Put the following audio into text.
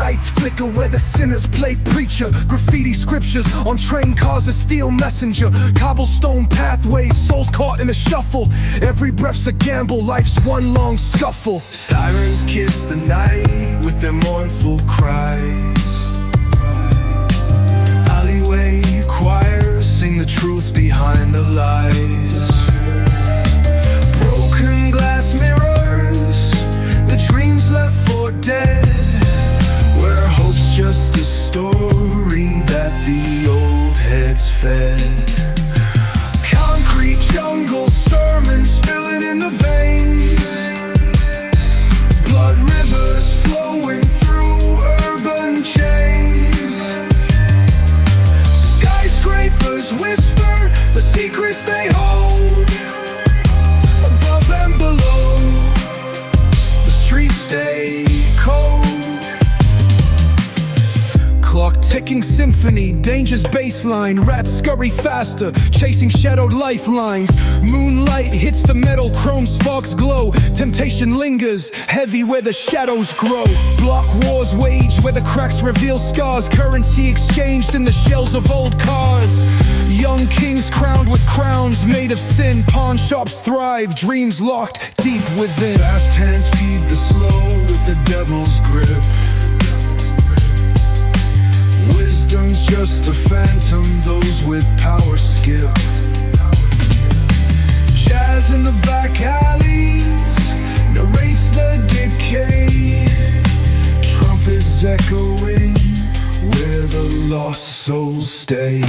lights flicker where the sinners play preacher. Graffiti scriptures on train cars, a steel messenger. Cobblestone pathways, souls caught in a shuffle. Every breath's a gamble, life's one long scuffle. Sirens kiss the night with their mournful cries. Alleyway choirs sing the truth behind the lies. Broken glass mirrors, the dreams left for dead, where hope's just a story that the old heads fed. Concrete jungle sermons spilling in the veins. Blood rivers flowing through urban chains. Skyscrapers whisper the secrets they hold. Above and below, the streets stay cold. Clock ticking symphony, danger's baseline. Rats scurry faster, chasing shadowed lifelines. Moonlight hits the metal, chrome sparks glow. Temptation lingers, heavy where the shadows grow. Block wars wage where the cracks reveal scars. Currency exchanged in the shells of old cars. Young kings crowned with crowns made of sin. Pawn shops thrive, dreams locked deep within. Fast hands feed the slow with the devil's grip. Wisdom's just a phantom, those with power skip. Jazz in the back alleys narrates the decay. Trumpets echoing where the lost souls stay.